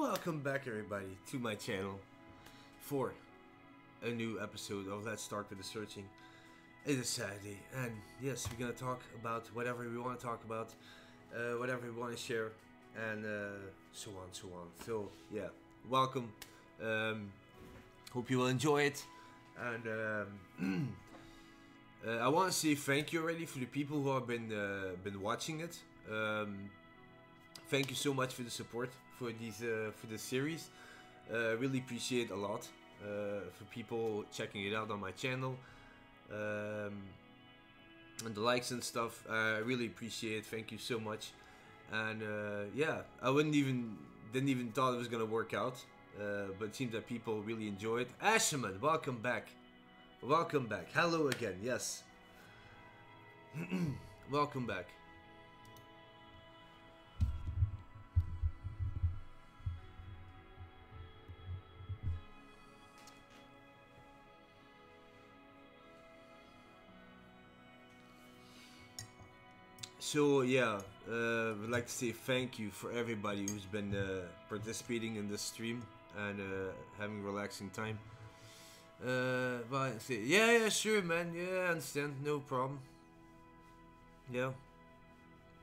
Welcome back, everybody, to my channel for a new episode of Let's Start with the Searching. It is Saturday, and yes, we're gonna talk about whatever we want to talk about, whatever we want to share, and so on, so on. So yeah, welcome. Hope you will enjoy it, and I want to say thank you already for the people who have been watching it. Thank you so much for the support for this series. Really appreciate a lot for people checking it out on my channel and the likes and stuff. I really appreciate it. Thank you so much. And yeah, I didn't even thought it was gonna work out, but it seems that people really enjoy it. Asherman, welcome back. Welcome back. Hello again. Yes. Welcome back. So yeah, would like to say thank you for everybody who's been participating in this stream and having a relaxing time. But I say, yeah, sure, man. Yeah, I understand. No problem. Yeah,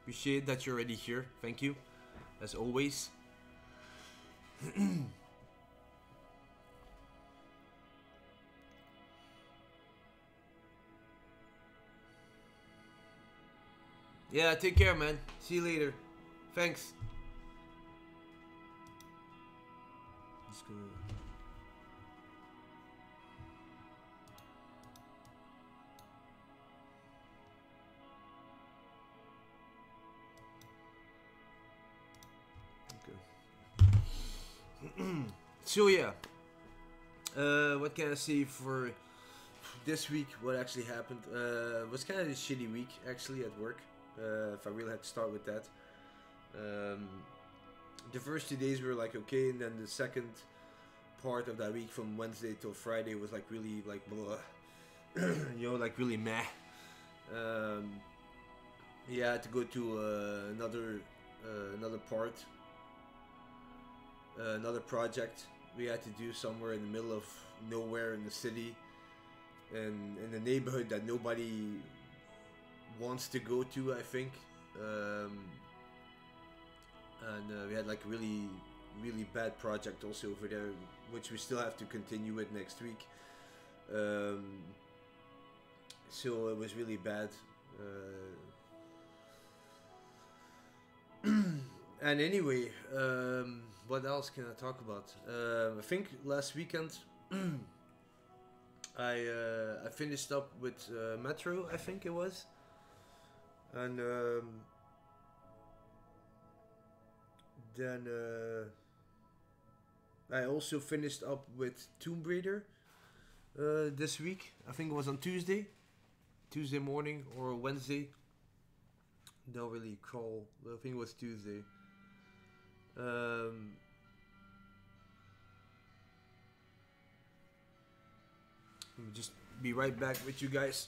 appreciate that you're already here. Thank you, as always. Yeah, take care, man. See you later. Thanks. Let's go. Okay. So yeah, what can I say for this week? What actually happened? It was kind of a shitty week actually at work. If I really had to start with that, the first 2 days were like okay, and then the second part of that week from Wednesday till Friday was like really like blah, you know, like really meh. Yeah, I had to go to another part, another project we had to do somewhere in the middle of nowhere in the city, and in the neighborhood that nobody wants to go to, I think. And we had like a really bad project also over there, which we still have to continue with next week. So it was really bad. And anyway, what else can I talk about? I think last weekend I finished up with Metro, I think it was. And then I also finished up with Tomb Raider this week. I think it was on Tuesday morning or Wednesday. Don't really recall, but I think it was Tuesday. Let me just be right back with you guys.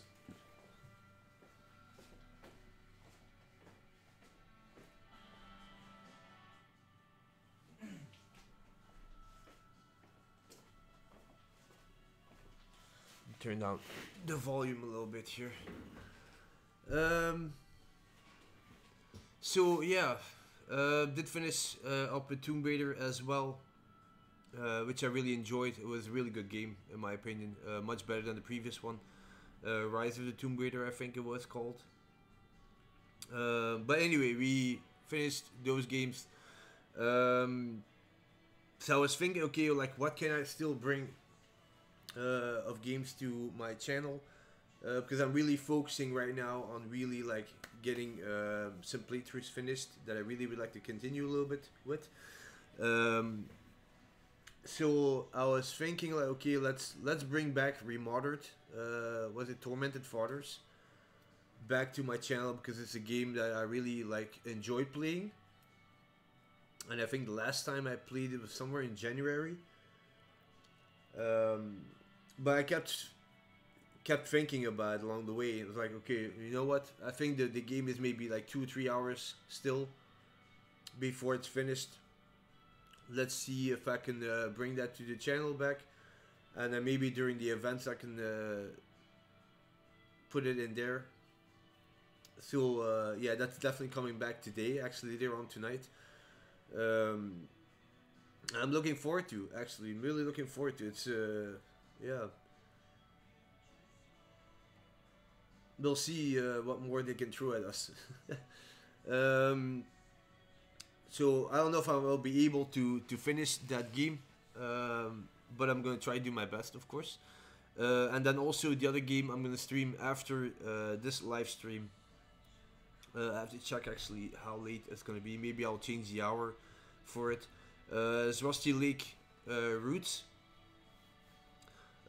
Turn down the volume a little bit here. So yeah, did finish up with Tomb Raider as well, which I really enjoyed. It was a really good game in my opinion, much better than the previous one, Rise of the Tomb Raider I think it was called. But anyway, we finished those games. So I was thinking, okay, like what can I still bring of games to my channel, because I'm really focusing right now on really like getting some playthroughs finished that I really would like to continue a little bit with. So I was thinking like, okay, let's bring back Remothered, was it Tormented Fathers, back to my channel, because it's a game that I really like enjoy playing. And I think the last time I played it was somewhere in January. But I kept thinking about it along the way. It was like, okay, you know what? I think the game is maybe like 2 or 3 hours still before it's finished. Let's see if I can bring that to the channel back, and then maybe during the events I can put it in there. So yeah, that's definitely coming back today. Actually, later on tonight. I'm looking forward to. Actually, I'm really looking forward to. It's yeah. We'll see what more they can throw at us. um, so I don't know if I will be able to finish that game, but I'm gonna try to do my best, of course. And then also the other game I'm gonna stream after this live stream. I have to check actually how late it's gonna be. Maybe I'll change the hour for it. It's Rusty Lake Roots.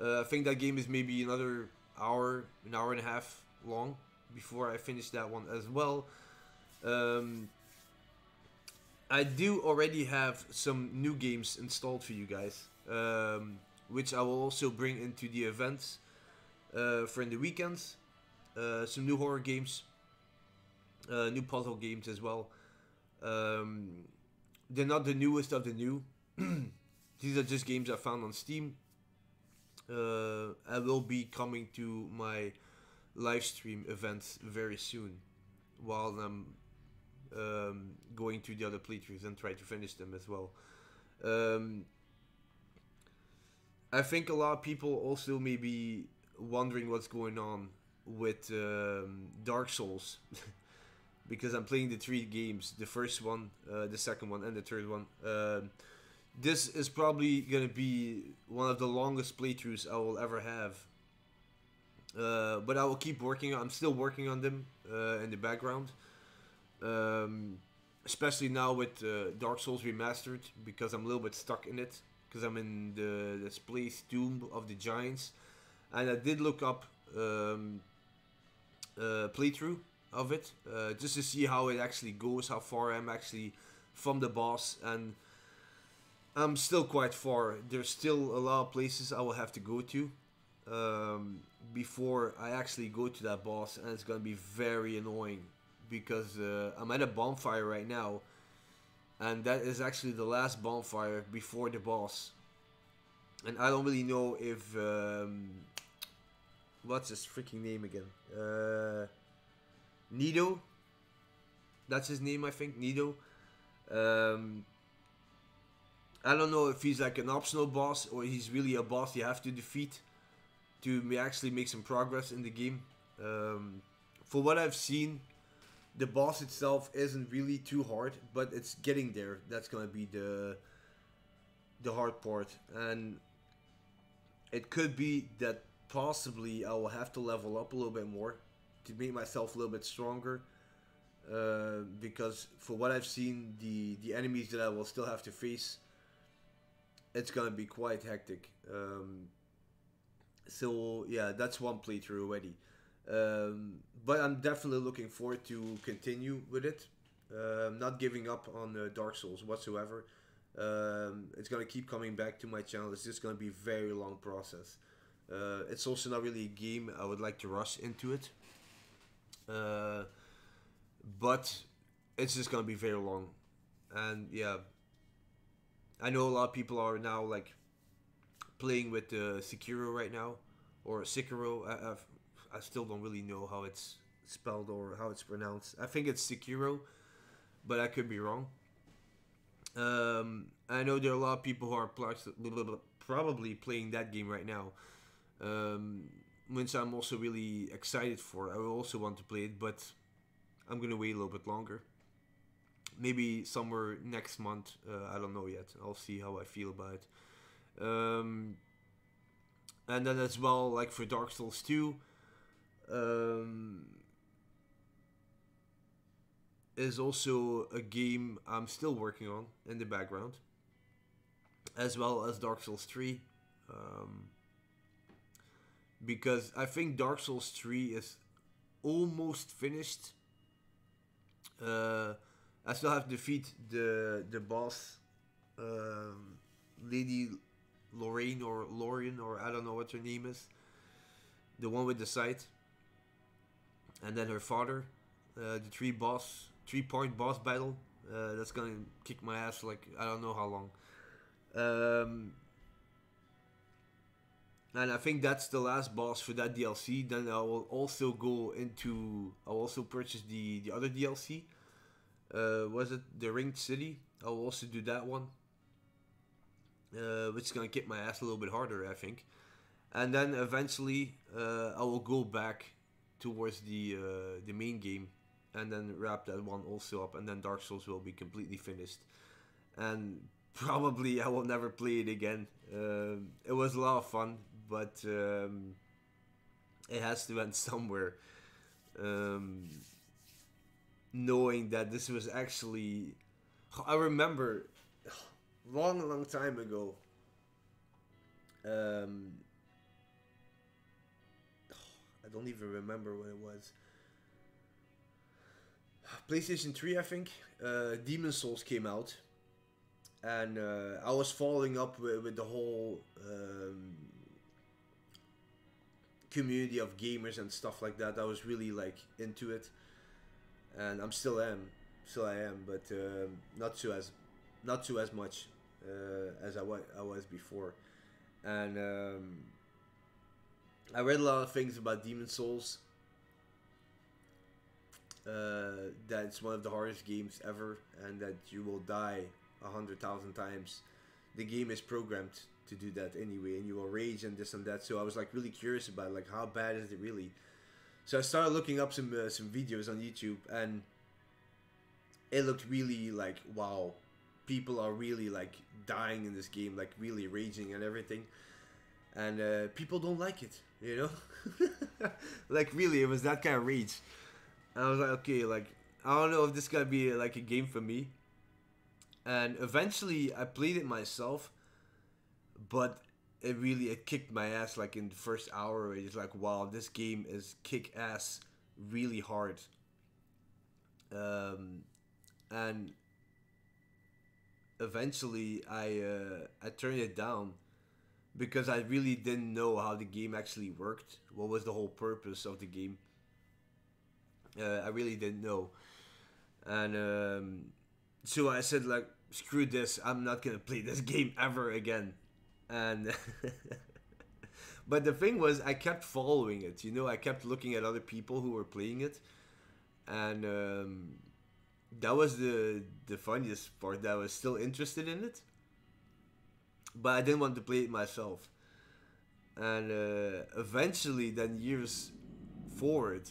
I think that game is maybe another hour, an hour and a half long before I finish that one as well. I do already have some new games installed for you guys, which I will also bring into the events for in the weekends. Some new horror games, new puzzle games as well. They're not the newest of the new. These are just games I found on Steam. I will be coming to my live stream events very soon, while I'm going to the other playthroughs and try to finish them as well. I think a lot of people also may be wondering what's going on with Dark Souls. Because I'm playing the 3 games, the first one, the second one, and the third one. This is probably going to be one of the longest playthroughs I will ever have. But I will keep working. I'm still working on them in the background. Especially now with Dark Souls Remastered, because I'm a little bit stuck in it. Because I'm in this place, Tomb of the Giants. And I did look up playthrough of it, just to see how it actually goes, how far I'm actually from the boss, and I'm still quite far. There's still a lot of places I will have to go to before I actually go to that boss, and it's gonna be very annoying because I'm at a bonfire right now, and that is actually the last bonfire before the boss, and I don't really know if what's his freaking name again? Nido, that's his name, I think. Nido. I don't know if he's like an optional boss or he's really a boss you have to defeat to actually make some progress in the game. For what I've seen, the boss itself isn't really too hard, but it's getting there. That's gonna be the hard part, and it could be that possibly I will have to level up a little bit more to make myself a little bit stronger, because for what I've seen, the enemies that I will still have to face, it's gonna be quite hectic. So yeah, that's one playthrough already, but I'm definitely looking forward to continue with it. Not giving up on Dark Souls whatsoever. It's gonna keep coming back to my channel. It's just gonna be a very long process. It's also not really a game I would like to rush into it. But it's just gonna be very long, and yeah, I know a lot of people are now like playing with Sekiro right now, or Sekiro. I still don't really know how it's spelled or how it's pronounced. I think it's Sekiro, but I could be wrong. I know there are a lot of people who are probably playing that game right now, which I'm also really excited for. I will also want to play it, but I'm gonna wait a little bit longer. Maybe somewhere next month. I don't know yet. I'll see how I feel about it. And then as well, like for Dark Souls 2, is also a game I'm still working on in the background, as well as Dark Souls 3. Because I think Dark Souls 3 is almost finished. I still have to defeat the boss, Lady Lorraine or Lorian, or I don't know what her name is. The one with the scythe. And then her father. The 3-part boss battle. That's gonna kick my ass like I don't know how long. Um, and I think that's the last boss for that DLC. Then I will also go into. I'll also purchase the other DLC. Was it the Ringed City? I'll also do that one, which is gonna kick my ass a little bit harder, I think. And then eventually, I will go back towards the main game, and then wrap that one also up, and then Dark Souls will be completely finished. And probably I will never play it again. It was a lot of fun, but it has to end somewhere. Um, Knowing that this was actually, I remember, long time ago. Um, I don't even remember when it was. PlayStation 3, I think. Demon Souls came out, and I was following up with the whole community of gamers and stuff like that. I was really like into it, and still I am, but not too as much as I was before. And I read a lot of things about Demon Souls. That it's one of the hardest games ever, and that you will die 100,000 times. The game is programmed to do that anyway, and you will rage and this and that. So I was like really curious about like how bad is it really. So I started looking up some videos on YouTube, and it looked really like wow, people are really like dying in this game, like really raging and everything, and people don't like it, you know. Like really, it was that kind of rage. And I was like, okay, like I don't know if this gonna be like a game for me. And eventually, I played it myself, but it kicked my ass like in the first hour. It's like wow, this game is kick ass, really hard. And eventually, I turned it down because I really didn't know how the game actually worked. What was the whole purpose of the game? I really didn't know, and so I said like, screw this, I'm not gonna play this game ever again. And but the thing was, I kept following it. You know, I kept looking at other people who were playing it, and that was the funniest part. That I was still interested in it, but I didn't want to play it myself. And eventually, then years forward,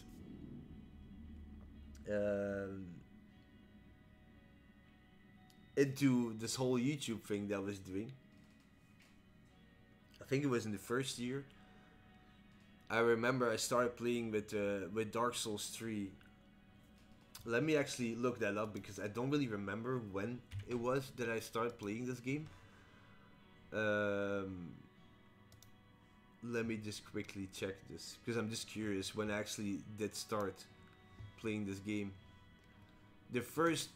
um, into this whole YouTube thing that I was doing. I think it was in the first year. I remember I started playing with Dark Souls 3. Let me actually look that up because I don't really remember when it was that I started playing this game. Um, Let me just quickly check this because I'm just curious when I actually did start playing this game. The first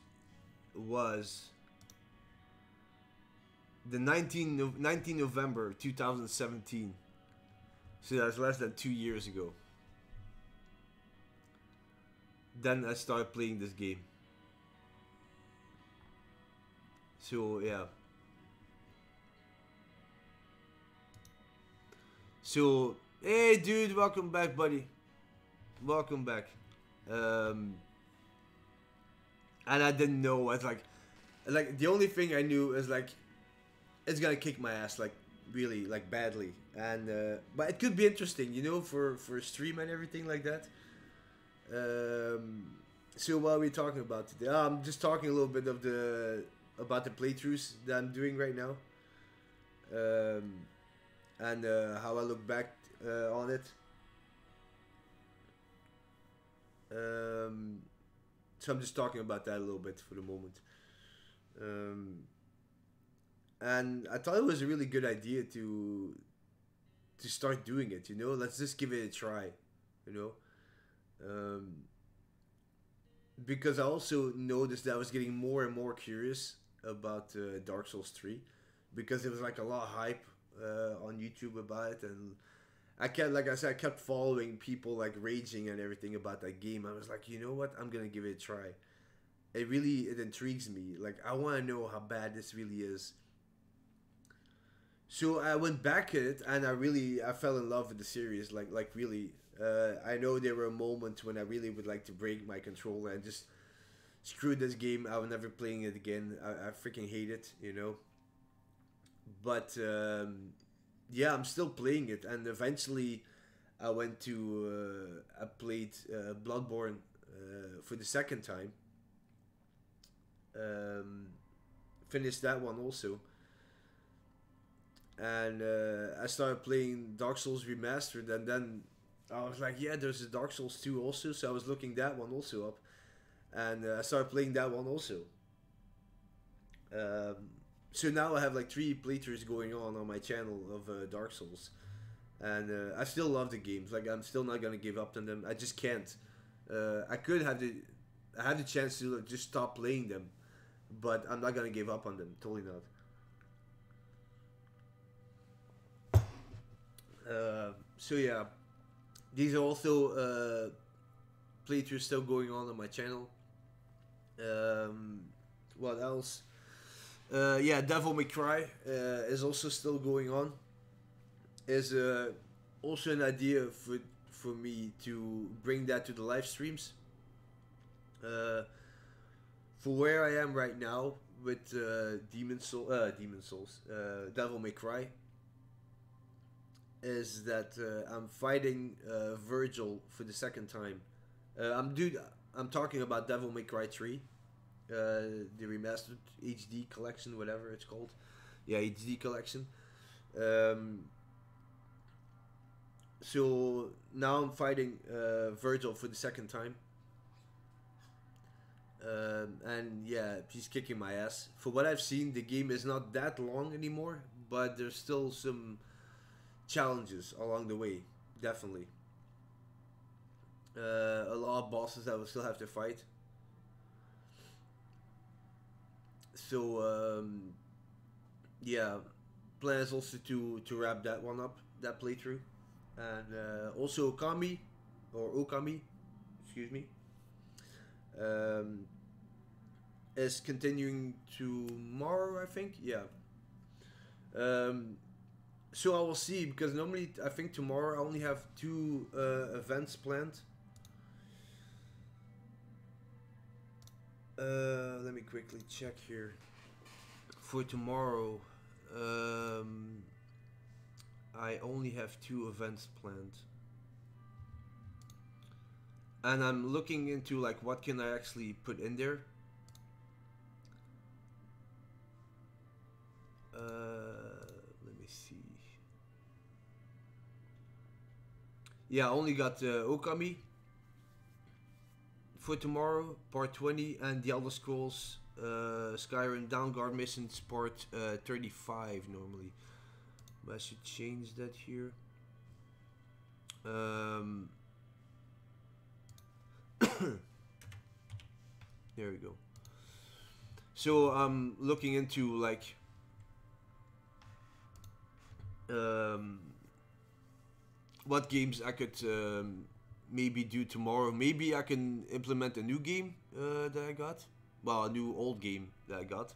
was the 19 November 2017. So that's less than 2 years ago. Then I started playing this game. So yeah. So hey dude, welcome back, buddy. Welcome back. Um, and I didn't know. I was like the only thing I knew is like it's gonna kick my ass like really like badly, and but it could be interesting, you know, for stream and everything like that. So what are we talking about today? I'm just talking a little bit of about the playthroughs that I'm doing right now, and how I look back on it. So I'm just talking about that a little bit for the moment. Um, and I thought it was a really good idea to start doing it. You know, let's just give it a try. You know, um, because I also noticed that I was getting more and more curious about Dark Souls 3 because it was like a lot of hype on YouTube about it, and I kept, like I said, I kept following people like raging and everything about that game. I was like, you know what, I'm gonna give it a try. It intrigues me. Like I want to know how bad this really is. So I went back at it, and I fell in love with the series. Like really, I know there were moments when I really would like to break my controller and just screw this game. I will never playing it again. I freaking hate it, you know. But yeah, I'm still playing it, and eventually I went to I played Bloodborne for the second time. Um, Finished that one also, and I started playing Dark Souls Remastered, and then I was like, yeah, there's a Dark Souls 2 also, so I was looking that one also up, and I started playing that one also. Um, so now I have like 3 playthroughs going on my channel of Dark Souls, and I still love the games. Like I'm still not gonna give up on them. I just can't. I could have I had the chance to like, just stop playing them, but I'm not gonna give up on them. Totally not. So yeah, these are also playthroughs still going on my channel. Um, what else? Yeah, Devil May Cry is also still going on. Is also an idea for me to bring that to the live streams. Uh, for where I am right now with Demon Souls, Devil May Cry, is that I'm fighting Virgil for the second time. I'm talking about Devil May Cry 3, the remastered HD collection, whatever it's called. Yeah, HD collection. Um, so now I'm fighting Virgil for the second time. And yeah, he's kicking my ass. For what I've seen, the game is not that long anymore, but there's still some challenges along the way, definitely. A lot of bosses that will still have to fight. So yeah, plan is also to wrap that one up, that playthrough, and also Okami, excuse me, um, is continuing tomorrow, I think. Yeah. Um, so I will see, because normally I think tomorrow I only have 2 events planned. Let me quickly check here. For tomorrow, I only have 2 events planned, and I'm looking into like what can I actually put in there. Let me see. Yeah, I only got Okami for tomorrow, part 20, and the Elder Scrolls Skyrim Downguard Missions part 35 normally. But I should change that here. There we go. So I'm looking into like what games I could maybe do tomorrow. Maybe I can implement a new game that I got. Well, a new old game that I got.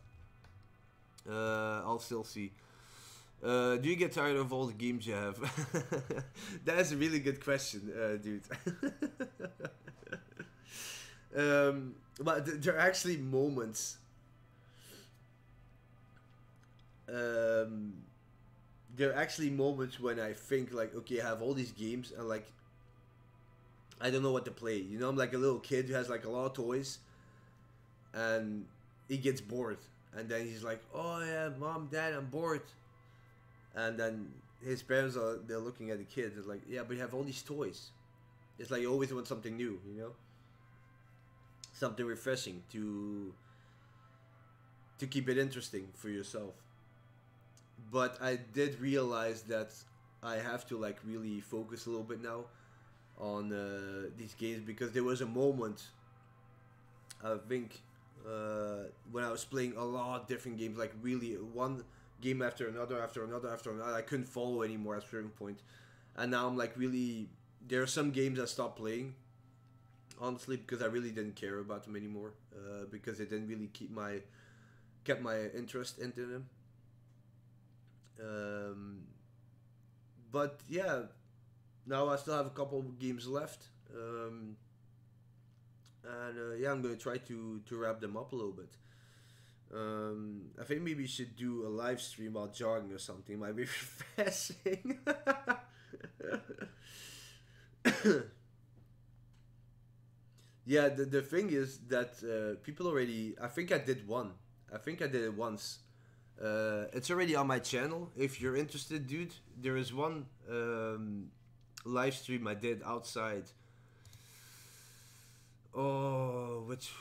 I'll still see. Do you get tired of all the games you have? That's a really good question, dude. But there are actually moments. There are actually moments when I think like, okay, I have all these games and like I don't know what to play. You know, I'm like a little kid who has like a lot of toys, and he gets bored, and then he's like, "Oh yeah, mom, dad, I'm bored," and then his parents they're looking at the kid. They're like, "Yeah, but you have all these toys." It's like you always want something new, you know, something refreshing to keep it interesting for yourself. But I did realize that I have to like really focus a little bit now on these games, because there was a moment I think when I was playing a lot of different games, like really one game after another after another after another. I couldn't follow anymore at a certain point, and now I'm like really. There are some games I stopped playing, honestly, because I really didn't care about them anymore, because it didn't really kept my interest into them. Um, but yeah, now I still have a couple of games left. And yeah, I'm gonna try to wrap them up a little bit. I think maybe we should do a live stream while jogging or something. Might be refreshing. Yeah, the thing is that people already. I think I did one. I think I did it once. It's already on my channel. If you're interested, dude, there is one live stream I did outside. Oh, which.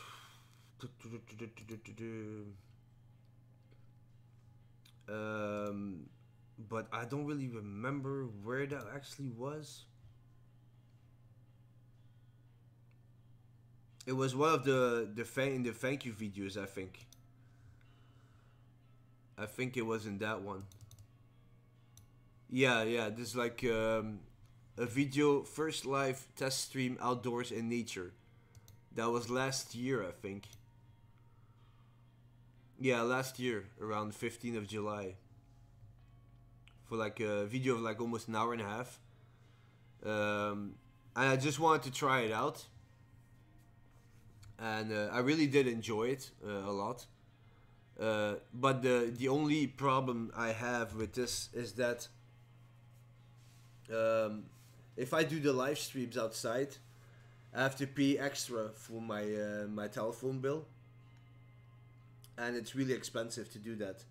Um, but I don't really remember where that actually was. It was one of the thank you videos, I think. I think it was in that one. Yeah, yeah. This is like a video first live test stream outdoors in nature. That was last year, I think. Yeah, last year around 15th of July. For like a video of like almost an hour and a half. And I just wanted to try it out. And I really did enjoy it a lot. But the only problem I have with this is that if I do the live streams outside, I have to pay extra for my telephone bill, and it's really expensive to do that.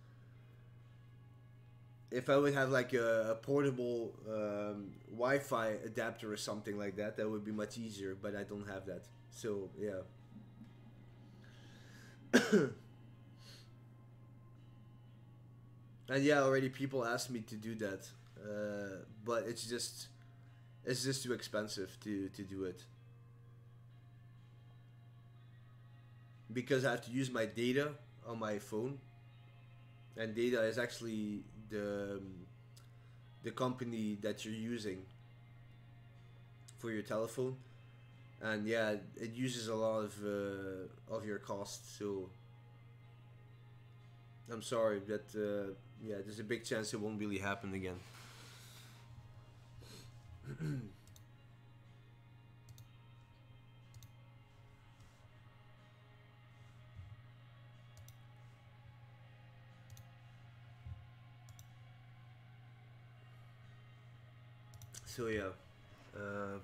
If I would have like a portable Wi-Fi adapter or something like that, that would be much easier. But I don't have that, so yeah. And yeah, already people asked me to do that, but it's just too expensive to do it because I have to use my data on my phone, and data is actually the company that you're using for your telephone, and yeah, it uses a lot of your costs. So I'm sorry, but yeah, there's a big chance it won't really happen again. So yeah. Um,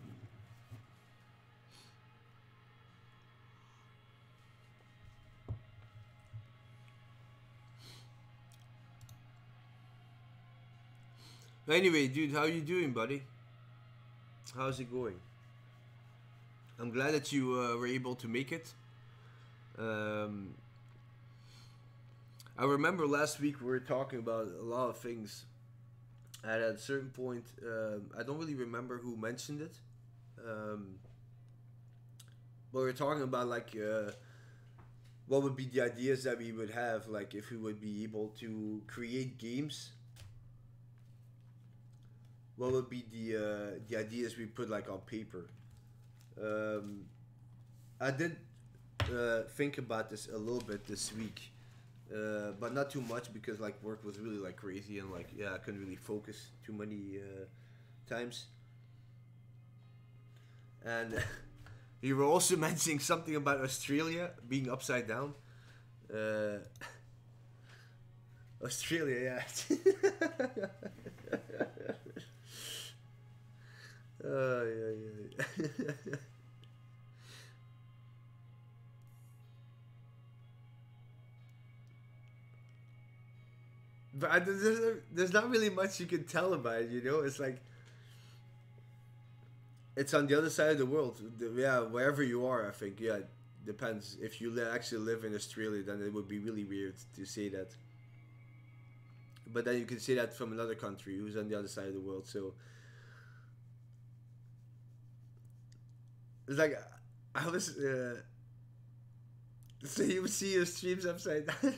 anyway, dude, how you doing, buddy? How's it going? I'm glad that you were able to make it. Um, I remember last week we were talking about a lot of things. And at a certain point, I don't really remember who mentioned it. Um, but we were talking about like what would be the ideas that we would have, like if we would be able to create games. What would be the ideas we put like on paper? Um, I did think about this a little bit this week, but not too much because like work was really like crazy and like yeah I couldn't really focus too many times. And you were also mentioning something about Australia being upside down. Uh, Australia, yeah. Yeah, yeah. But there's not really much you can tell about it, you know? It's like, it's on the other side of the world. Yeah, wherever you are, I think. Yeah, depends. If you actually live in Australia, then it would be really weird to say that. But then you can say that from another country who's on the other side of the world. So it's like, I was. So you see your streams upside down.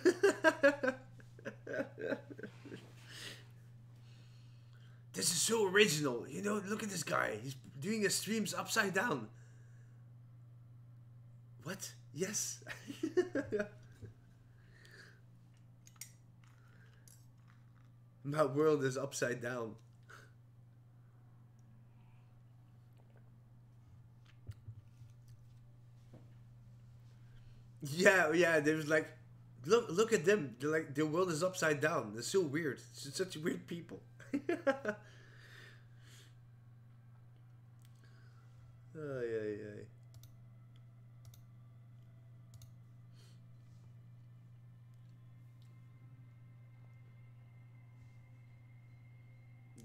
This is so original. You know, look at this guy. He's doing his streams upside down. What? Yes. My world is upside down. Yeah, yeah. There's like, look at them. They're like the world is upside down. They're so weird. Such weird people. Ay, ay, ay.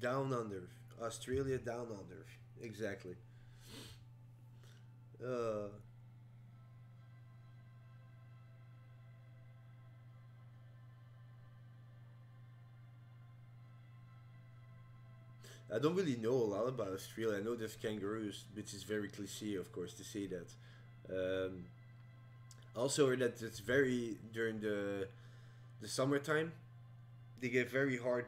Down under, Australia down under. Exactly. Uh, I don't really know a lot about Australia. I know there's kangaroos, which is very cliche, of course, to say that. Um, Also, heard that it's very during the summertime. They get very hard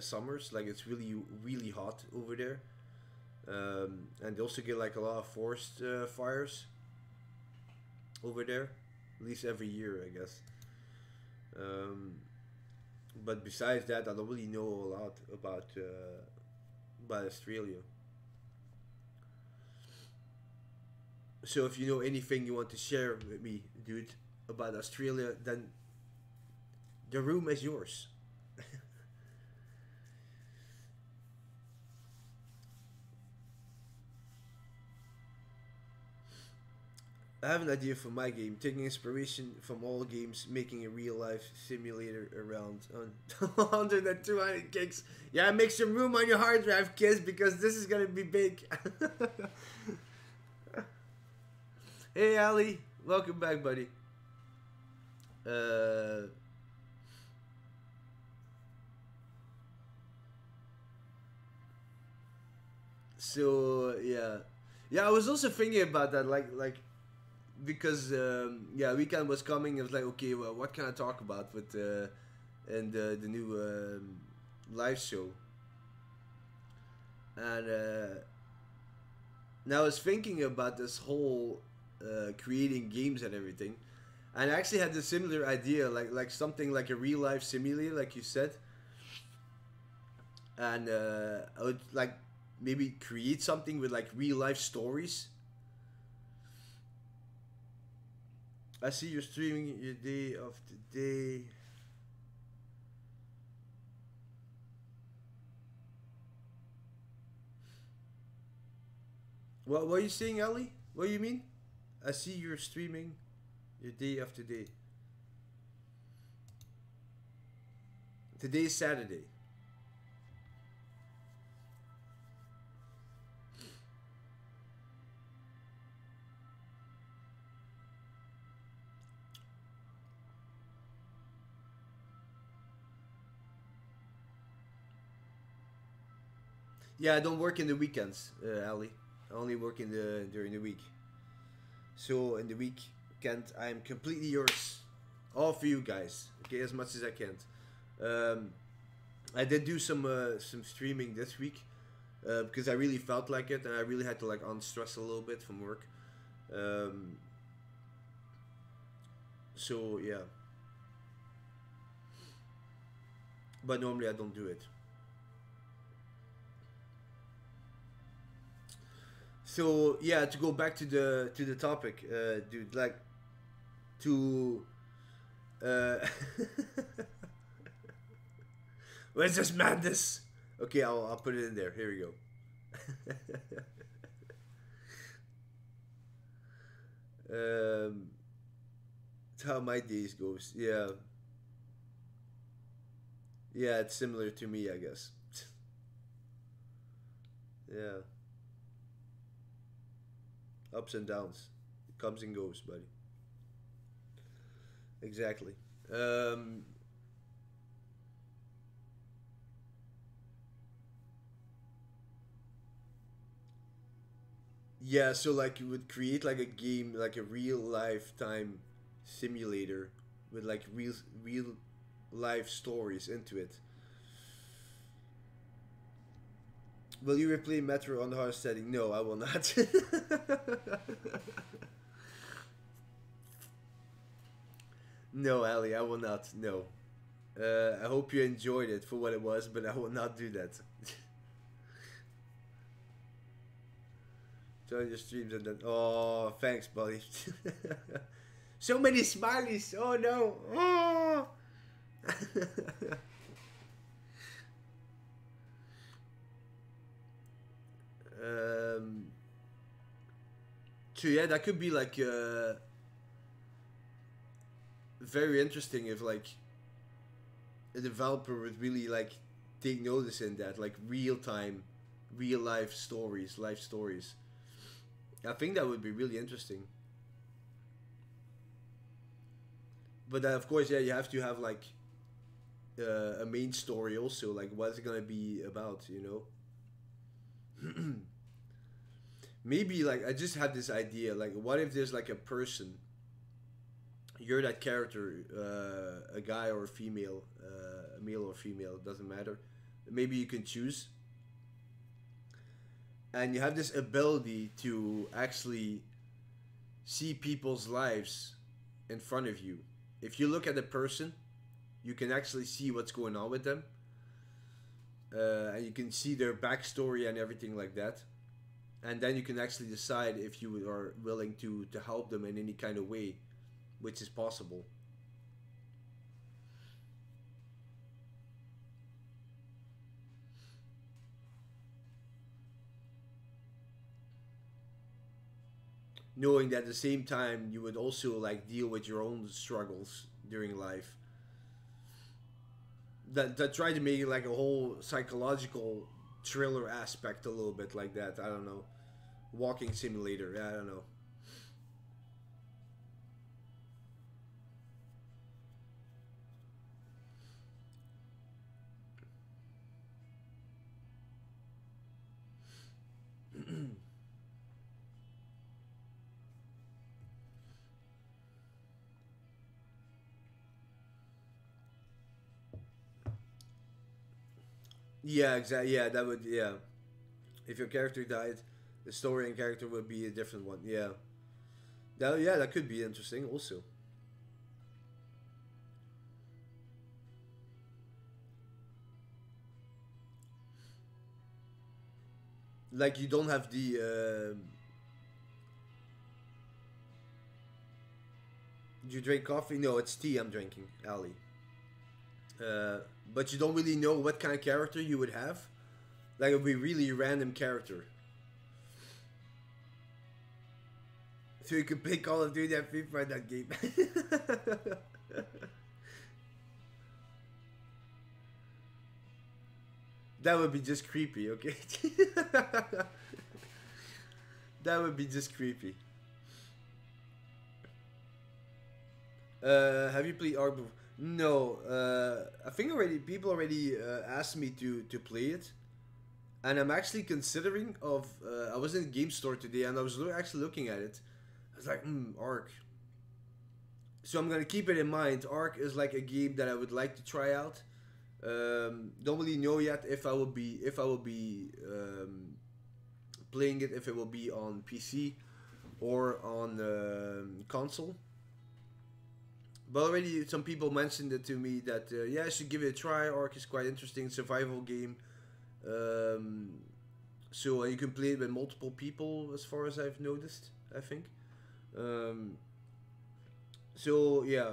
summers. Like it's really hot over there, and they also get like a lot of forest fires over there, at least every year, I guess. Um, but besides that, I don't really know a lot about Australia. So if you know anything you want to share with me, dude, about Australia, then the room is yours. I have an idea for my game, taking inspiration from all games, making a real life simulator around on 100 and 200 gigs. Yeah, make some room on your hard drive, kids, because this is gonna be big. Hey, Ali, welcome back, buddy. Uh, so yeah, yeah. I was also thinking about that, like because yeah, weekend was coming. I was like, okay, well, what can I talk about with and the new live show? And now I was thinking about this whole creating games and everything, and I actually had a similar idea, like something like a real life simulator, like you said, and I would like maybe create something with like real life stories. I see you're streaming your day of the day. What are you saying, Ali? What do you mean? I see you're streaming your day after day. Today is Saturday. Yeah, I don't work in the weekends, Ali. I only work in the during the week. So in the weekend, I am completely yours, all for you guys. Okay, as much as I can. Um, I did do some streaming this week because I really felt like it, and I really had to like unstress a little bit from work. Um, so yeah, but normally I don't do it. So yeah, to go back to the topic, dude, like to uh, where's this madness? Okay, I'll put it in there. Here we go. It's how my days goes. Yeah, yeah, it's similar to me, I guess. Yeah, ups and downs, it comes and goes, buddy. Exactly. Um, yeah, so like you would create like a game, like a real lifetime simulator with like real life stories into it. Will you replay Metro on the hard setting? No, I will not. No, Ali, I will not. No. I hope you enjoyed it for what it was, but I will not do that. Join your streams and then. Oh, thanks, buddy. So many smileys. Oh no. Oh. um. So yeah, that could be like very interesting if like a developer would really like take notice in that, like real time, real life stories. I think that would be really interesting. But of course, yeah, you have to have like a main story also. Like, what's it gonna be about? You know? Maybe like I just had this idea. Like, what if there's like a person? You're that character, a guy or a female, a male or female, doesn't matter. Maybe you can choose, and you have this ability to actually see people's lives in front of you. If you look at a person, you can actually see what's going on with them, and you can see their backstory and everything like that. And then you can actually decide if you are willing to help them in any kind of way, which is possible. Knowing that at the same time you would also like deal with your own struggles during life. That try to make it like a whole psychological thriller aspect a little bit like that. I don't know. Walking simulator. Yeah, I don't know. Yeah, exactly. Yeah, that would. Yeah, if your character died, the story and character would be a different one. Yeah, that could be interesting also. Like you don't have the. You drink coffee? No, it's tea I'm drinking, Ali. Uh, but you don't really know what kind of character you would have. Like it would be really random character. So you could pick Call of Duty and FIFA in that game. That would be just creepy, okay? That would be just creepy. Have you played Ark before? No. I think already people already asked me to play it, and I'm actually considering of. I was in a game store today, and I was actually looking at it. I was like, Ark. So I'm gonna keep it in mind. Ark is like a game that I would like to try out. Don't really know yet if I will be playing it, if it will be on PC or on console. But already some people mentioned it to me that yeah, I should give it a try. Ark is quite interesting survival game. Um, so you can play it with multiple people, as far as I've noticed. I think. Um, so yeah,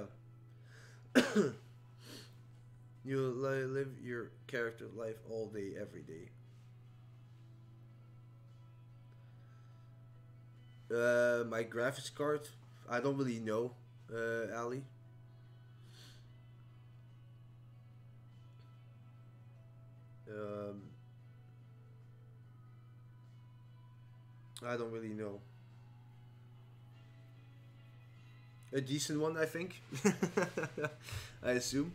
you live your character life all day, every day. My graphics card, I don't really know, Ali. Um, I don't really know. A decent one, I think. I assume.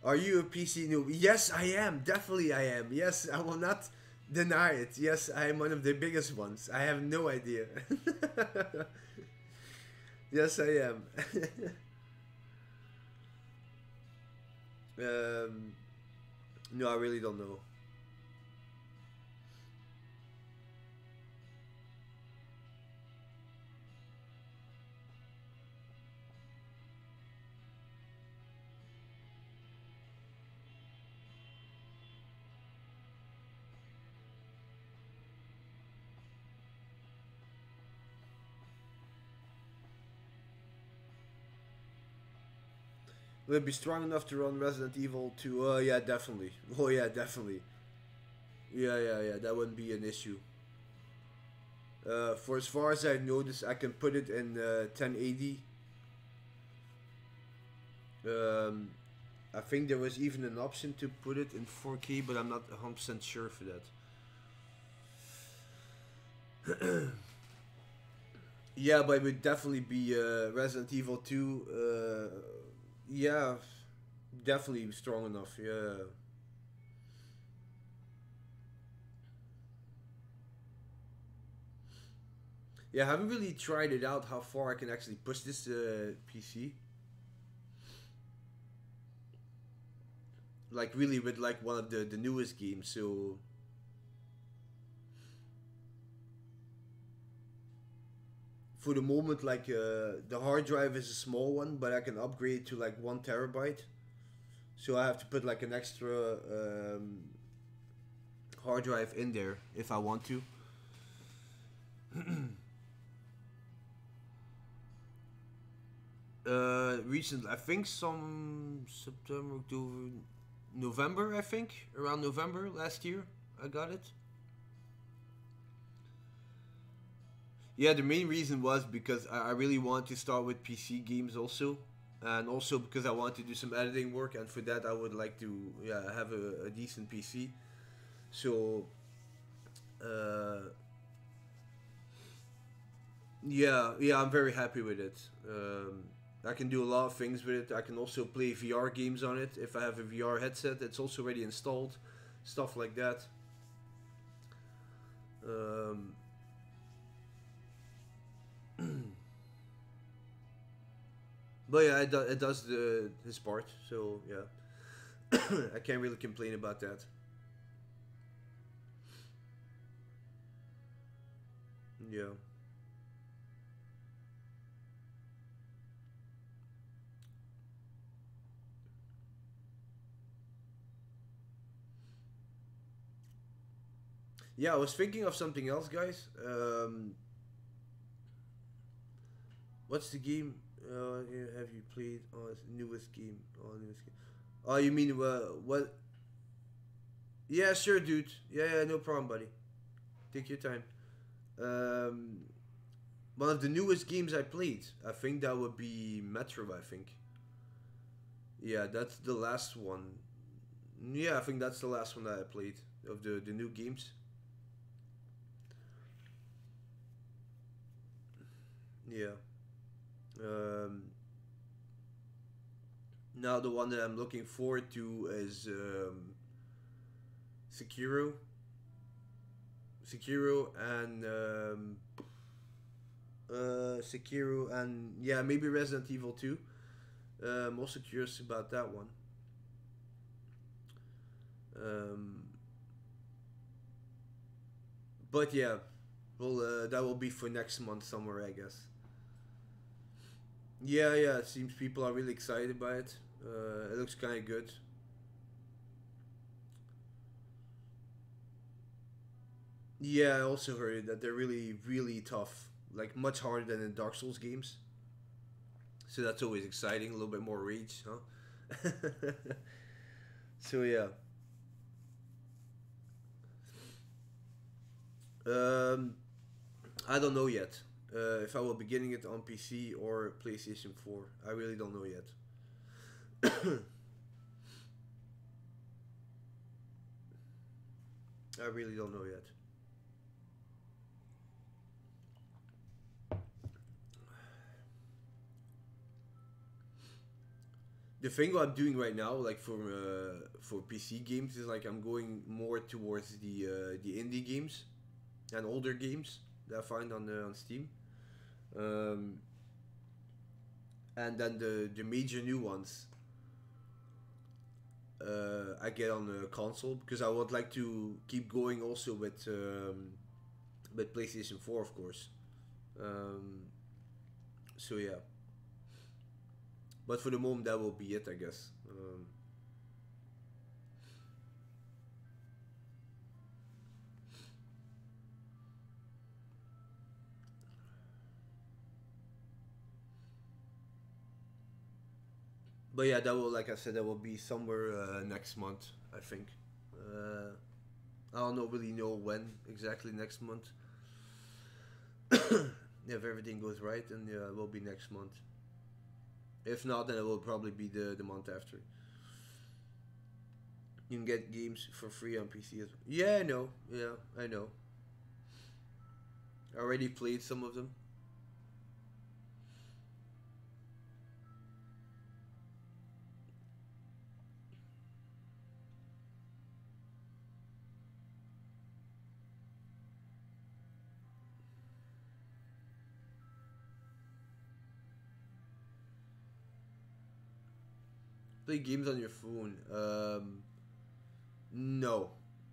Are you a PC noob? Yes, I am. Definitely, I am. Yes, I will not deny it. Yes, I am one of the biggest ones. I have no idea. Yes, I am. um, no, I really don't know. Will it be strong enough to run Resident Evil 2? Yeah, definitely. Oh yeah, definitely. Yeah, yeah, yeah. That wouldn't be an issue. For as far as I noticed, I can put it in 1080. Um, I think there was even an option to put it in 4K, but I'm not 100% sure for that. Yeah, but it would definitely be Resident Evil 2. Yeah, definitely strong enough. Yeah. Yeah, I haven't really tried it out how far I can actually push this PC. Like really with like one of the newest games. So for the moment, like the hard drive is a small one, but I can upgrade to like 1 terabyte. So I have to put like an extra hard drive in there if I want to. Recent, I think some September, October, November. I think around November last year, I got it. Yeah, the main reason was because I really want to start with PC games also, and also because I want to do some editing work, and for that I would like to have a decent PC. So uh, yeah, I'm very happy with it. I can do a lot of things with it. I can also play VR games on it if I have a VR headset. It's also already installed, stuff like that. Um, but yeah, it does his part. So yeah, I can't really complain about that. Yeah. Yeah, I was thinking of something else, guys. What's the game? Have you played? Oh, it's newest game. Oh, newest game. Oh, you mean what? Yeah, sure, dude. Yeah, no problem, buddy. Take your time. Um, One of the newest games I played. I think that would be Metro. I think. Yeah, that's the last one. Yeah, I think that's the last one that I played of the new games. Yeah. Um, Now the one that I'm looking forward to is Sekiro, Sekiro Sekiro and yeah maybe Resident Evil 2. I'm also curious about that one. Um, but yeah, well that will be for next month somewhere I guess. Yeah, yeah. It seems people are really excited by it. It looks kind of good. Yeah, I also heard that they're really really tough, like much harder than in Dark Souls games. So that's always exciting. A little bit more rage, huh? So yeah, um, I don't know yet. If I will be getting it on PC or PlayStation 4, I really don't know yet. I really don't know yet. The thing what I'm doing right now, like for PC games, is like I'm going more towards the indie games and older games that I find on Steam, um, and then the major new ones I get on the console because I would like to keep going also with PlayStation 4, of course. Um, so yeah, but for the moment that will be it, I guess. But yeah, that will, like I said, that will be somewhere next month, I think. Uh, I don't know really know when exactly next month. If everything goes right, then yeah, it will be next month. If not, then it will probably be the month after. You can get games for free on PC as well. Yeah, I know. Yeah, I know. I already played some of them. Play games on your phone. No,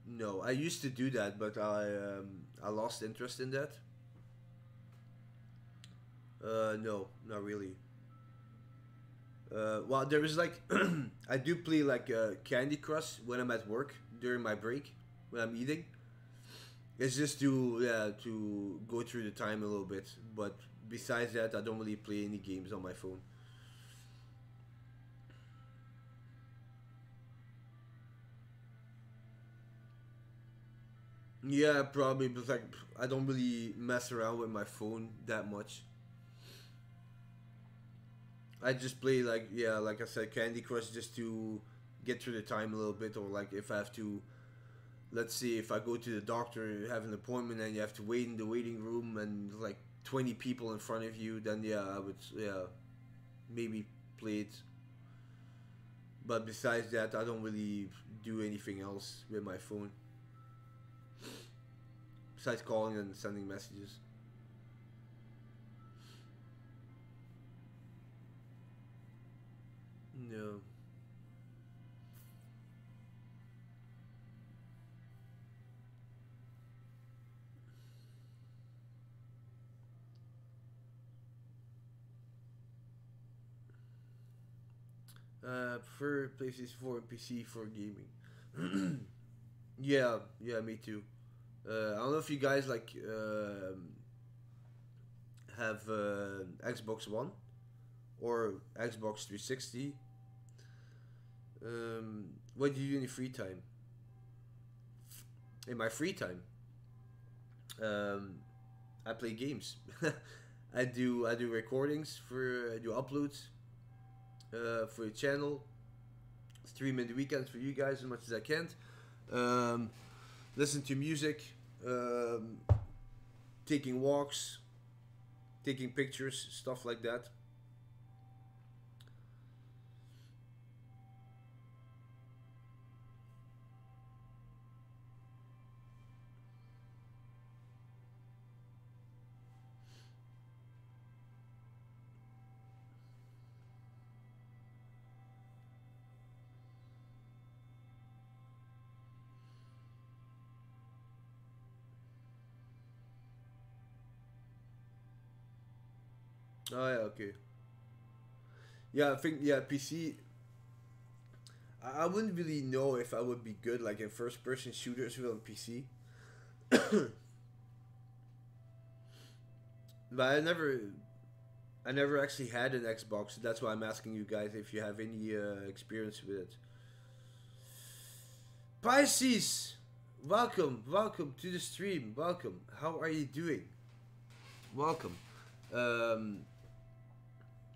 no. I used to do that, but I lost interest in that. No, not really. Well, there is like I do play like Candy Crush when I'm at work during my break when I'm eating. It's just to yeah to go through the time a little bit. But besides that, I don't really play any games on my phone. Yeah, probably, but like I don't really mess around with my phone that much. I just play like yeah, like I said, Candy Crush just to get through the time a little bit, or like if I have to, let's see, if I go to the doctor, have an appointment, and you have to wait in the waiting room, and like 20 people in front of you, then yeah, I would yeah maybe play it. But besides that, I don't really do anything else with my phone besides calling and sending messages. No. Prefer PlayStation 4 and PC for gaming. Yeah, yeah, me too. I don't know if you guys like have Xbox One or Xbox 360. What do you do in your free time? In my free time, um, I play games. I do recordings for I do uploads for the channel. Stream in the weekends for you guys as much as I can. Um, Listen to music. Um, Taking walks, taking pictures, stuff like that. Oh yeah, okay. Yeah, I think yeah PC. I wouldn't really know if I would be good like in first person shooters with on PC. But I never actually had an Xbox. That's why I'm asking you guys if you have any experience with it. Pisces, welcome, welcome to the stream. Welcome. How are you doing? Welcome. Um,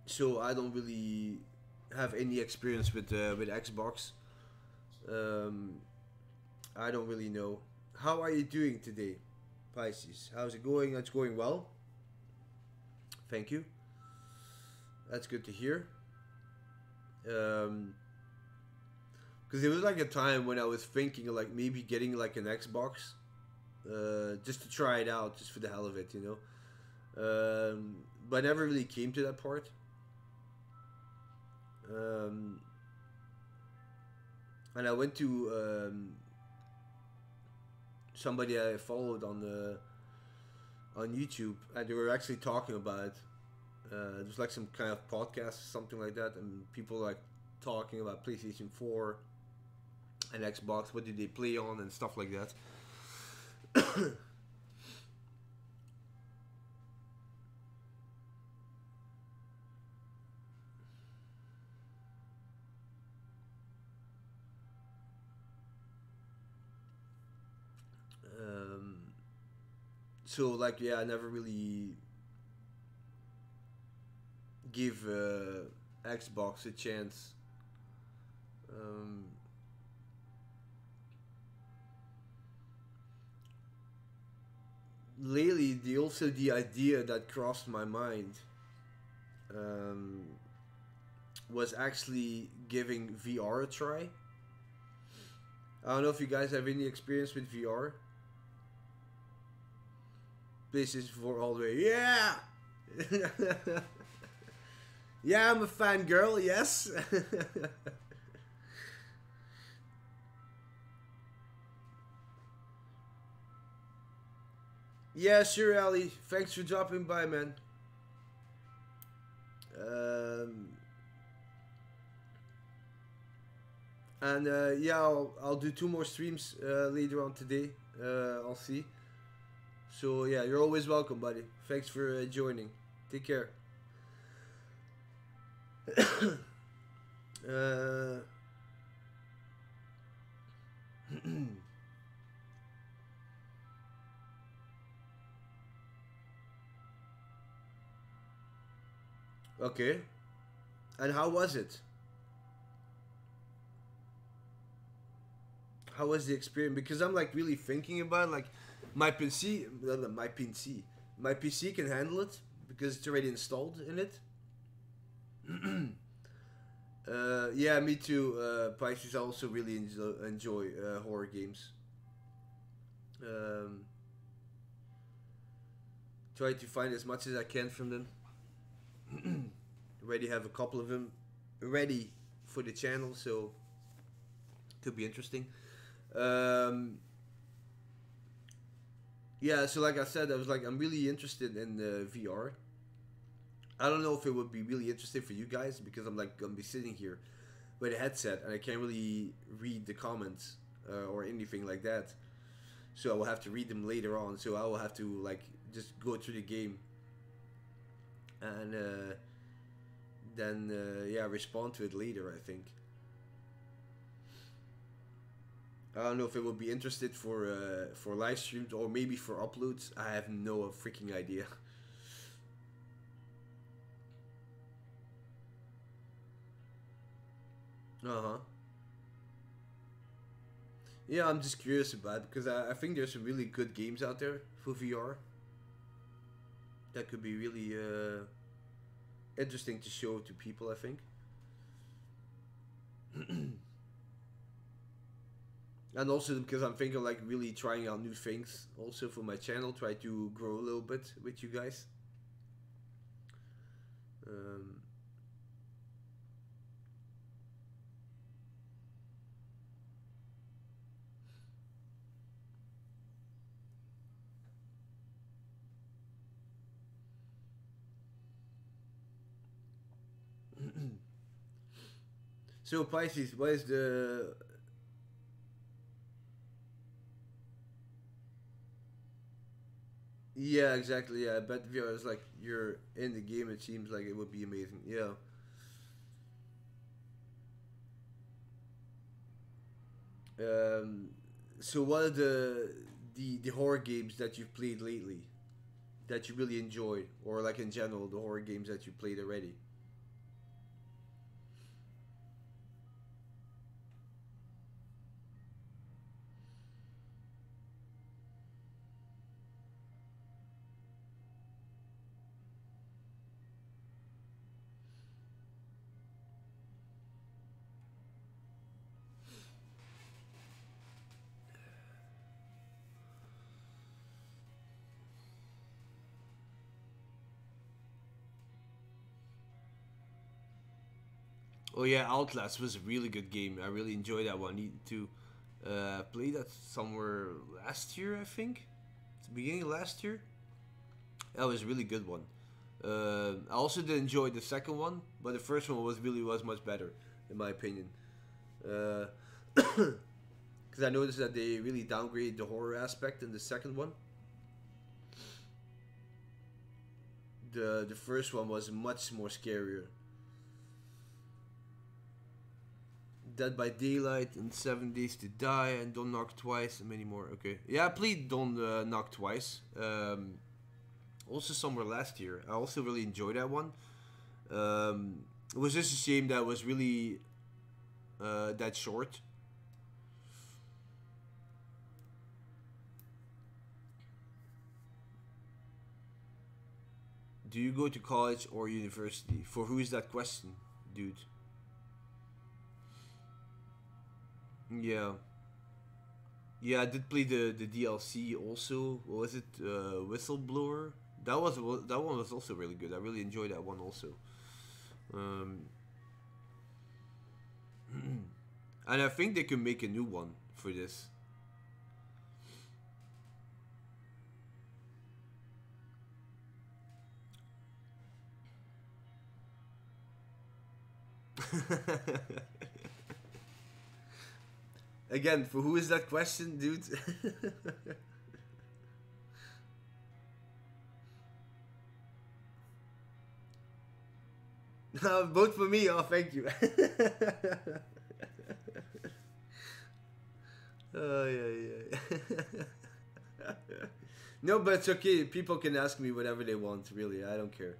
so I don't really have any experience with Xbox. Um, I don't really know. How are you doing today, Pisces? How's it going? It's going well. Thank you. That's good to hear. Because there was like a time when I was thinking of like maybe getting like an Xbox, just to try it out, just for the hell of it, you know. But I never really came to that part. Um, and I went to somebody I followed on YouTube, and they were actually talking about it. It was like some kind of podcast or something like that, and people like talking about PlayStation 4 and Xbox, what did they play on and stuff like that. So like yeah, I never really give Xbox a chance. Um, Lately, the idea that crossed my mind um, was actually giving VR a try. I don't know if you guys have any experience with VR. This is for all the way. Yeah, yeah, I'm a fan girl. Yes. Yeah, sure, Ali. Thanks for dropping by, man. Um, and yeah, I'll do two more streams later on today. I'll see. So yeah, you're always welcome, buddy. Thanks for joining. Take care. uh, okay. And how was it? How was the experience? Because I'm like really thinking about like my PC, my PC can handle it because it's already installed in it. Yeah, me too. Pisces, I also really enjoy horror games. Um, Try to find as much as I can from them. Already have a couple of them ready for the channel, so could be interesting. Um, yeah, so like I said, I was like, I'm really interested in VR. I don't know if it would be really interesting for you guys because I'm like gonna be sitting here with a headset and I can't really read the comments or anything like that. So I will have to read them later on. So I will have to like just go through the game and then yeah, respond to it later. I think. I don't know if it will be interested for live streams or maybe for uploads. I have no freaking idea. Uh huh. Yeah, I'm just curious about it because I think there's some really good games out there for VR that could be really interesting to show to people. I think. And also because I'm thinking like really trying out new things also for my channel, try to grow a little bit with you guys. Um, so Pisces, what is the yeah exactly yeah? I bet VR is like you're in the game. It seems like it would be amazing. Yeah. Um, so what are the horror games that you've played lately that you really enjoyed, or like in general the horror games that you played already? Oh yeah, Outlast was a really good game. I really enjoyed that one. Need to play that somewhere last year, I think. It's the beginning of last year. That was a really good one. I also did enjoy the second one, but the first one was much better, in my opinion. Because I noticed that they really downgraded the horror aspect in the second one. The first one was much more scarier. Dead by Daylight and 7 Days to Die and Don't Knock Twice and many more. Okay. Yeah, I played Don't Knock Twice. Also somewhere last year. I also really enjoyed that one. It was just a shame that it was really that short. Do you go to college or university? For who is that question, dude? Yeah. Yeah, I did play the DLC also. What was it? Whistleblower. That one was also really good. I really enjoyed that one also. Um, and I think they can make a new one for this. Again, for who is that question, dude? Vote for me. Oh, thank you. Oh, yeah, yeah. No, but it's okay. People can ask me whatever they want, really. I don't care.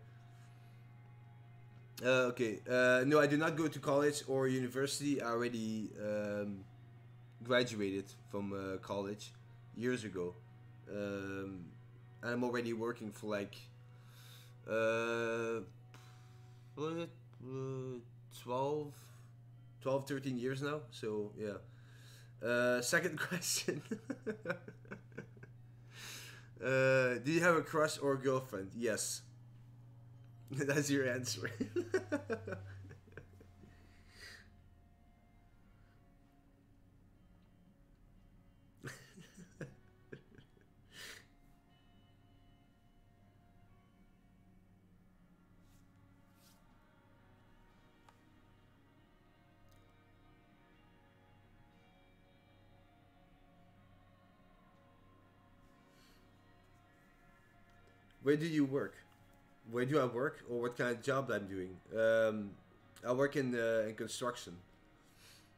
Okay. No, I did not go to college or university. I already graduated from college years ago. And I'm already working for like, what is it? 12, 12, 13 years now. So, yeah. Second question. Do you have a crush or a girlfriend? Yes. That's your answer. Where do you work? Where do I work, or what kind of job I'm doing? I work in construction,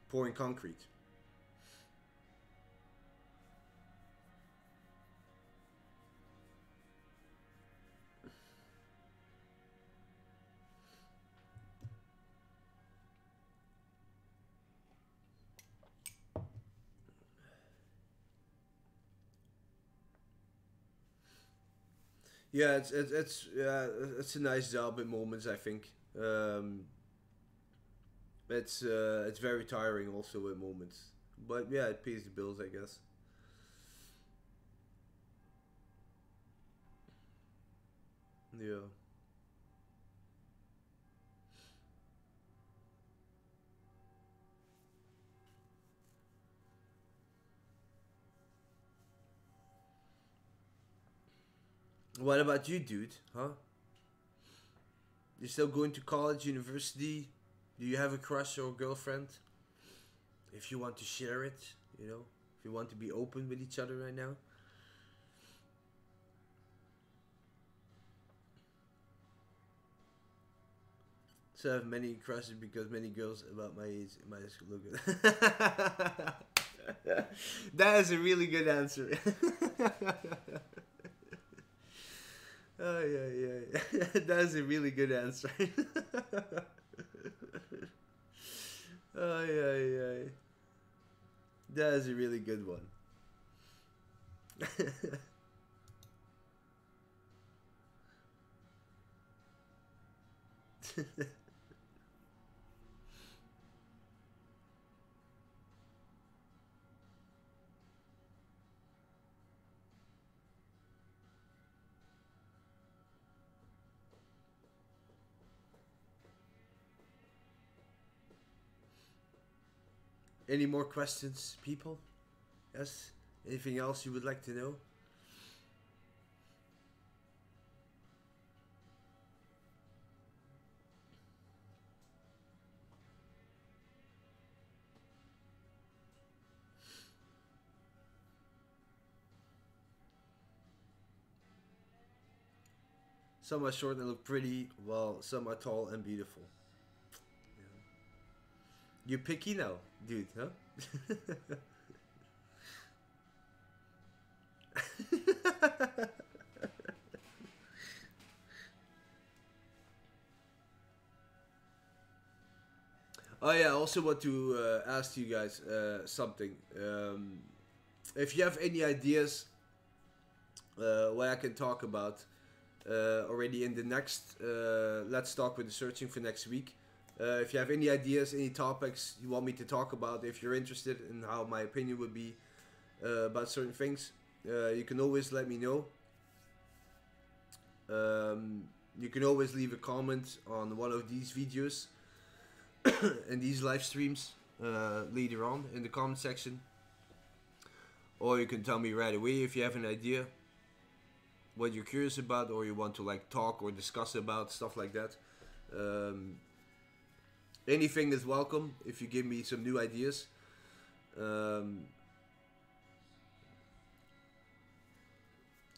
pouring concrete. Yeah, it's a nice job at moments. I think it's very tiring also at moments, but yeah, it pays the bills, I guess. Yeah. What about you, dude? Huh? You still going to college, university? Do you have a crush or girlfriend? If you want to share it, you know, if you want to be open with each other right now. So I have many crushes because many girls about my age in my school look good. That is a really good answer. Oh yeah, yeah, yeah. That is a really good answer. Oh yeah, yeah. That is a really good one. Any more questions, people? Yes. Anything else you would like to know? Some are short and look pretty, while some are tall and beautiful. You picky now. Dude, huh? Oh yeah, I also want to ask you guys something. If you have any ideas what I can talk about already in the next Let's Talk with the Searching for next week. If you have any ideas, any topics you want me to talk about, if you're interested in how my opinion would be about certain things, you can always let me know. Um, you can always leave a comment on one of these videos and these live streams later on in the comment section. Or you can tell me right away if you have an idea what you're curious about, or you want to like talk or discuss about stuff like that. Um, Anything is welcome if you give me some new ideas. Um,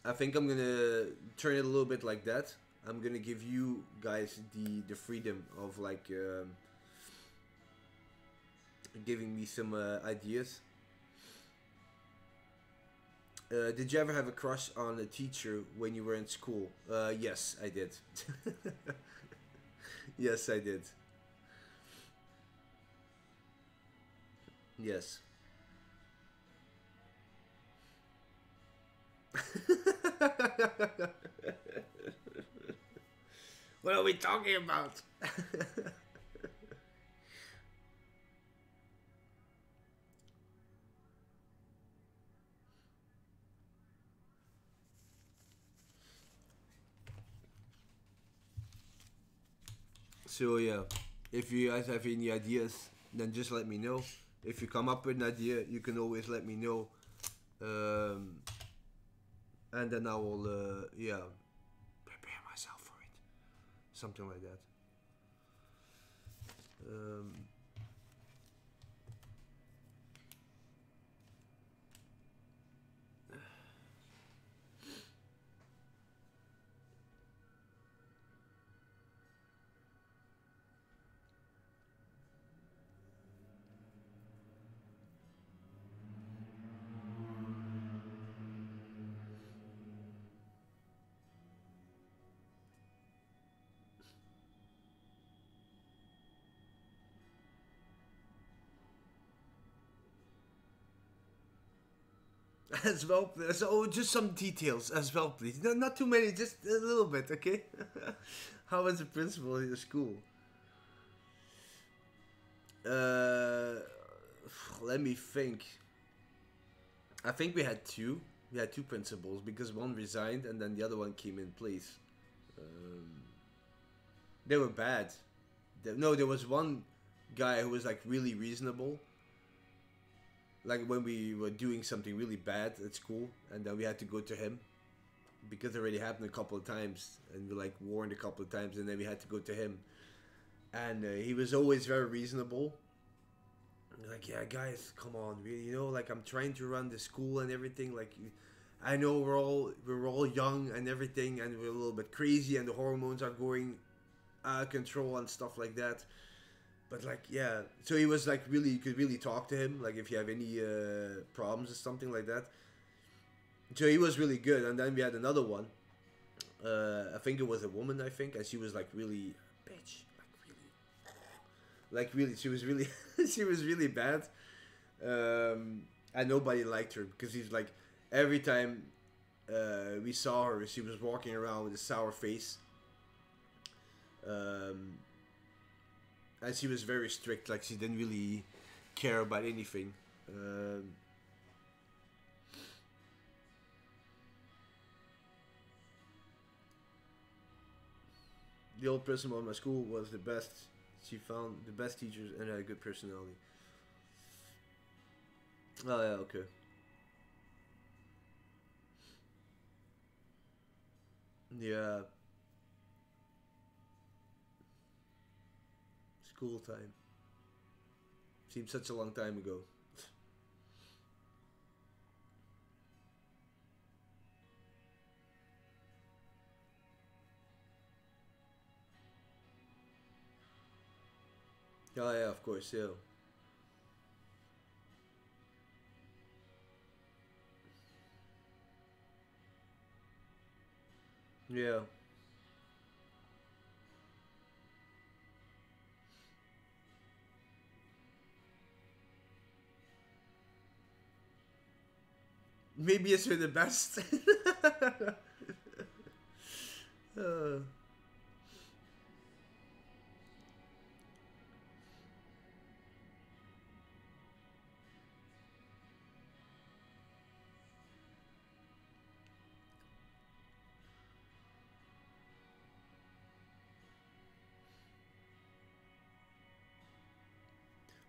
I think I'm gonna turn it a little bit like that. I'm gonna give you guys the freedom of like giving me some ideas. Did you ever have a crush on a teacher when you were in school? Yes, I did. Yes, I did. Yes. What are we talking about? So yeah, if you guys have any ideas, then just let me know. If you come up with an idea, you can always let me know, um, and then I will yeah prepare myself for it, something like that. Um, as well, so just some details as well, please. No, not too many, just a little bit, okay? How was the principal in your school? Uh, Let me think. I think we had two. We had two principals because one resigned and then the other one came in place. Um, they were bad. No, there was one guy who was like really reasonable. Like when we were doing something really bad at school, and then we had to go to him because it already happened a couple of times, and we like warned a couple of times, and then we had to go to him. And he was always very reasonable. Like, yeah, guys, come on, you know, like I'm trying to run the school and everything. Like, I know we're all young and everything, and we're a little bit crazy, and the hormones are going out of control and stuff like that. But like, yeah, so he was like really, you could really talk to him, like if you have any problems or something like that. So he was really good, and then we had another one. I think it was a woman, I think, and she was like really bitch, like really, she was really, she was really bad. And nobody liked her because he's like, every time we saw her, she was walking around with a sour face. Um, and she was very strict. Like she didn't really care about anything. Um, the old principal of my school was the best. She found the best teachers and had a good personality. Oh yeah, okay. Yeah, school time seems such a long time ago. Oh yeah, of course, yeah. Yeah. Maybe it's for the best. uh,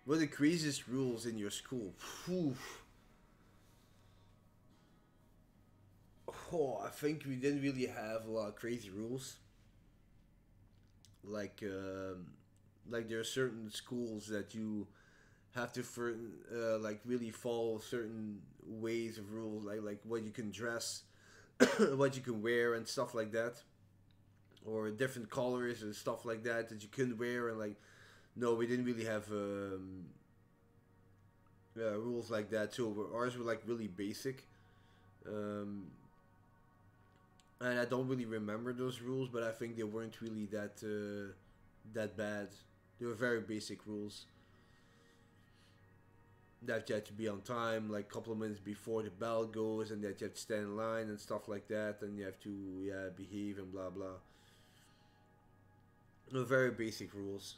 what are the craziest rules in your school? Phew. Oh, I think we didn't really have a lot of crazy rules. Like, like there are certain schools that you have to for like really follow certain ways of rules, like what you can dress, what you can wear, and stuff like that, or different colors and stuff like that that you couldn't wear, and like no, we didn't really have rules like that too. Ours were like really basic. Um, and I don't really remember those rules, but I think they weren't really that bad. They were very basic rules. That you have to be on time, like a couple of minutes before the bell goes, and that you have to stand in line and stuff like that, and you have to behave and blah blah. No, very basic rules.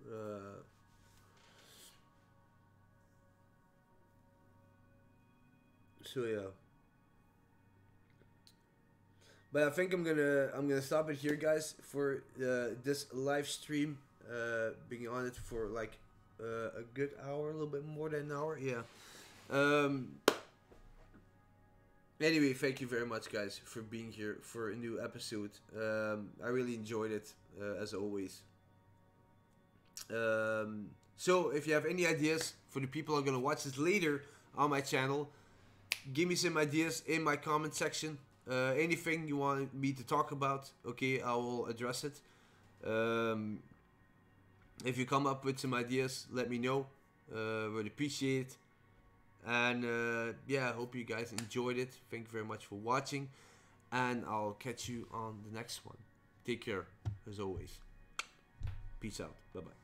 Uh, so yeah, but I think I'm gonna stop it here, guys, for this live stream. Being on it for like a good hour, a little bit more than an hour. Yeah. Um, Anyway, thank you very much, guys, for being here for a new episode. I really enjoyed it, as always. So, if you have any ideas for the people who are going to watch this later on my channel, give me some ideas in my comment section. Anything you want me to talk about, okay, I will address it. Um, if you come up with some ideas, let me know. Would appreciate it. And yeah, I hope you guys enjoyed it. Thank you very much for watching. And I'll catch you on the next one. Take care, as always. Peace out. Bye bye.